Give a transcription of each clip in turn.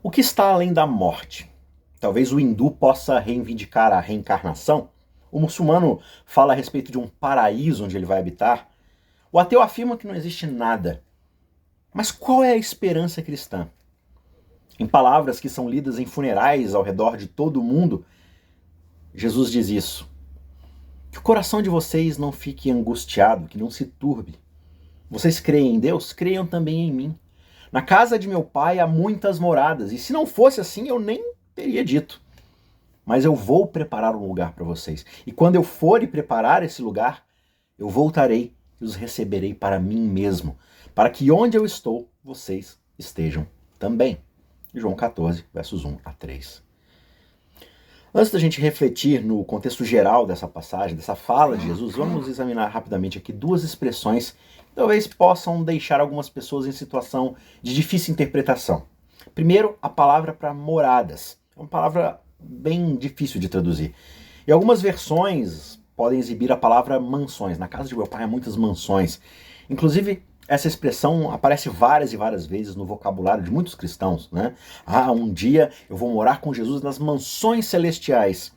O que está além da morte? Talvez o hindu possa reivindicar a reencarnação. O muçulmano fala a respeito de um paraíso onde ele vai habitar. O ateu afirma que não existe nada. Mas qual é a esperança cristã? Em palavras que são lidas em funerais ao redor de todo o mundo, Jesus diz isso. Que o coração de vocês não fique angustiado, que não se turbe. Vocês creem em Deus? Creiam também em mim. Na casa de meu pai há muitas moradas, e se não fosse assim, eu nem teria dito. Mas eu vou preparar um lugar para vocês. E quando eu for e preparar esse lugar, eu voltarei e os receberei para mim mesmo, para que onde eu estou, vocês estejam também. João 14, versos 1 a 3. Antes da gente refletir no contexto geral dessa passagem, dessa fala de Jesus, vamos examinar rapidamente aqui duas expressões que talvez possam deixar algumas pessoas em situação de difícil interpretação. Primeiro, a palavra para moradas. É uma palavra bem difícil de traduzir. E algumas versões podem exibir a palavra mansões. Na casa de meu pai há muitas mansões. Inclusive, essa expressão aparece várias e várias vezes no vocabulário de muitos cristãos, né? Um dia eu vou morar com Jesus nas mansões celestiais.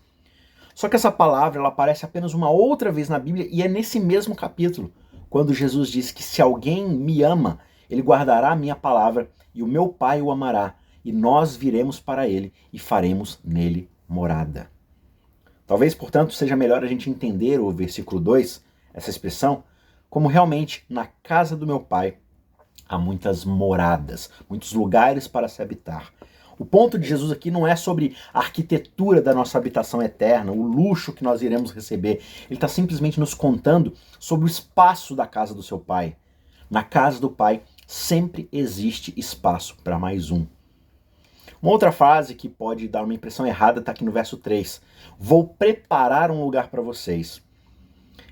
Só que essa palavra ela aparece apenas uma outra vez na Bíblia e é nesse mesmo capítulo, quando Jesus diz que se alguém me ama, ele guardará a minha palavra e o meu Pai o amará, e nós viremos para ele e faremos nele morada. Talvez, portanto, seja melhor a gente entender o versículo 2, essa expressão, como realmente na casa do meu pai há muitas moradas, muitos lugares para se habitar. O ponto de Jesus aqui não é sobre a arquitetura da nossa habitação eterna, o luxo que nós iremos receber. Ele está simplesmente nos contando sobre o espaço da casa do seu pai. Na casa do pai sempre existe espaço para mais um. Uma outra frase que pode dar uma impressão errada está aqui no verso 3. Vou preparar um lugar para vocês.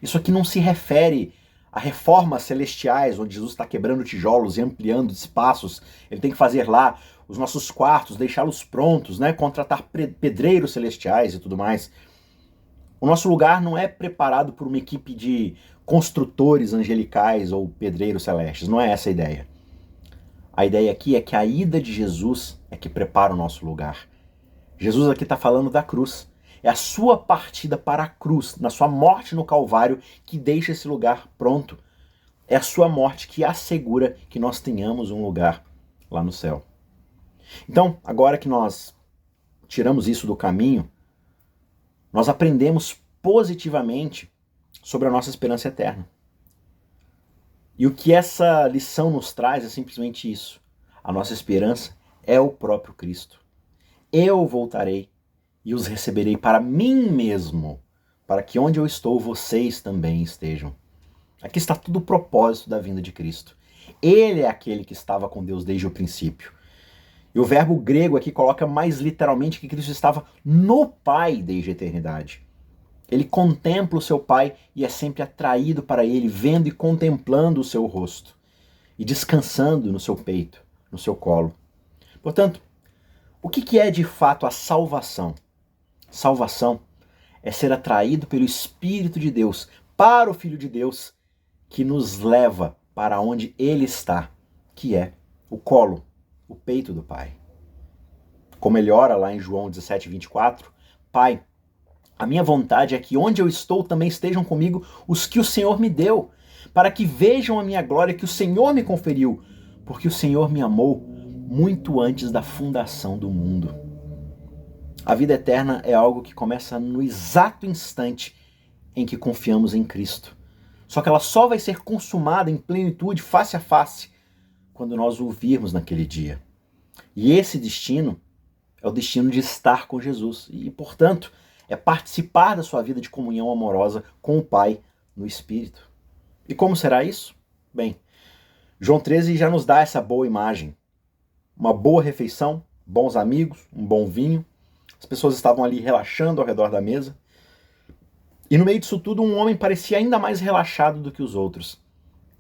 Isso aqui não se refere a reformas celestiais, onde Jesus está quebrando tijolos e ampliando espaços. Ele tem que fazer lá os nossos quartos, deixá-los prontos, né? Contratar pedreiros celestiais e tudo mais. O nosso lugar não é preparado por uma equipe de construtores angelicais ou pedreiros celestes. Não é essa a ideia. A ideia aqui é que a ida de Jesus é que prepara o nosso lugar. Jesus aqui está falando da cruz. É a sua partida para a cruz, na sua morte no Calvário, que deixa esse lugar pronto. É a sua morte que assegura que nós tenhamos um lugar lá no céu. Então, agora que nós tiramos isso do caminho, nós aprendemos positivamente sobre a nossa esperança eterna. E o que essa lição nos traz é simplesmente isso. A nossa esperança é o próprio Cristo. Eu voltarei e os receberei para mim mesmo, para que onde eu estou, vocês também estejam. Aqui está todo o propósito da vinda de Cristo. Ele é aquele que estava com Deus desde o princípio. E o verbo grego aqui coloca mais literalmente que Cristo estava no Pai desde a eternidade. Ele contempla o seu Pai e é sempre atraído para ele, vendo e contemplando o seu rosto e descansando no seu peito, no seu colo. Portanto, o que é de fato a salvação? Salvação é ser atraído pelo Espírito de Deus para o Filho de Deus que nos leva para onde Ele está, que é o colo, o peito do Pai. Como ele ora lá em João 17, 24, Pai, a minha vontade é que onde eu estou também estejam comigo os que o Senhor me deu, para que vejam a minha glória que o Senhor me conferiu, porque o Senhor me amou muito antes da fundação do mundo. A vida eterna é algo que começa no exato instante em que confiamos em Cristo. Só que ela só vai ser consumada em plenitude, face a face, quando nós o virmos naquele dia. E esse destino é o destino de estar com Jesus. E, portanto, é participar da sua vida de comunhão amorosa com o Pai no Espírito. E como será isso? Bem, João 13 já nos dá essa boa imagem. Uma boa refeição, bons amigos, um bom vinho. As pessoas estavam ali relaxando ao redor da mesa. E no meio disso tudo, um homem parecia ainda mais relaxado do que os outros.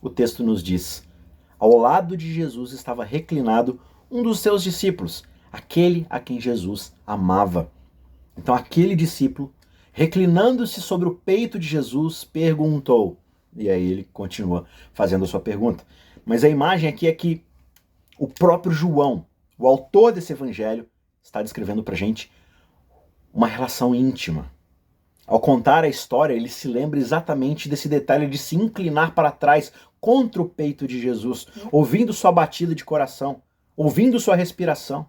O texto nos diz: ao lado de Jesus estava reclinado um dos seus discípulos, aquele a quem Jesus amava. Então aquele discípulo, reclinando-se sobre o peito de Jesus, perguntou. E aí ele continua fazendo a sua pergunta. Mas a imagem aqui é que o próprio João, O autor desse evangelho está descrevendo para a gente uma relação íntima. Ao contar a história, ele se lembra exatamente desse detalhe de se inclinar para trás contra o peito de Jesus, ouvindo sua batida de coração, ouvindo sua respiração.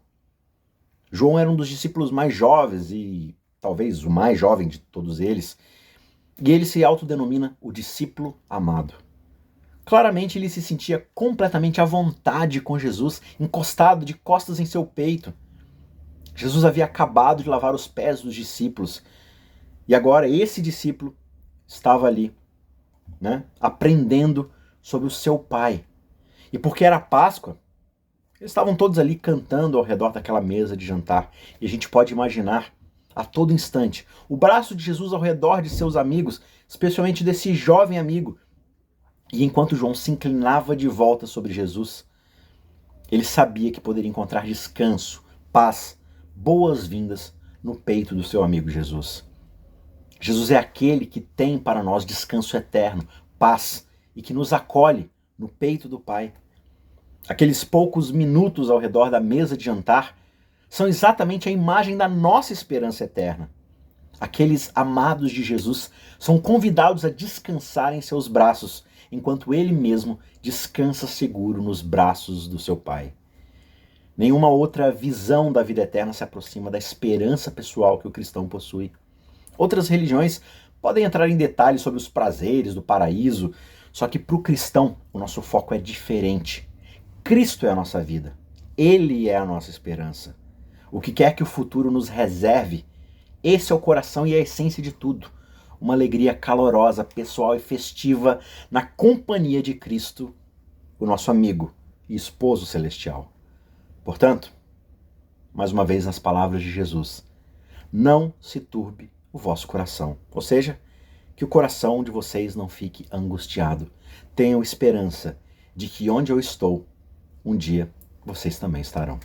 João era um dos discípulos mais jovens e talvez o mais jovem de todos eles, e ele se autodenomina o discípulo amado. Claramente ele se sentia completamente à vontade com Jesus, encostado de costas em seu peito. Jesus havia acabado de lavar os pés dos discípulos, e agora esse discípulo estava ali, aprendendo sobre o seu pai. E porque era Páscoa, eles estavam todos ali cantando ao redor daquela mesa de jantar. E a gente pode imaginar a todo instante o braço de Jesus ao redor de seus amigos, especialmente desse jovem amigo. E enquanto João se inclinava de volta sobre Jesus, ele sabia que poderia encontrar descanso, paz, boas-vindas no peito do seu amigo Jesus. Jesus é aquele que tem para nós descanso eterno, paz, e que nos acolhe no peito do Pai. Aqueles poucos minutos ao redor da mesa de jantar são exatamente a imagem da nossa esperança eterna. Aqueles amados de Jesus são convidados a descansar em seus braços, enquanto ele mesmo descansa seguro nos braços do seu Pai. Nenhuma outra visão da vida eterna se aproxima da esperança pessoal que o cristão possui. Outras religiões podem entrar em detalhes sobre os prazeres do paraíso, só que para o cristão o nosso foco é diferente. Cristo é a nossa vida. Ele é a nossa esperança. O que quer que o futuro nos reserve, esse é o coração e a essência de tudo. Uma alegria calorosa, pessoal e festiva na companhia de Cristo, o nosso amigo e esposo celestial. Portanto, mais uma vez nas palavras de Jesus, não se turbe o vosso coração. Ou seja, que o coração de vocês não fique angustiado. Tenham esperança de que onde eu estou, um dia vocês também estarão.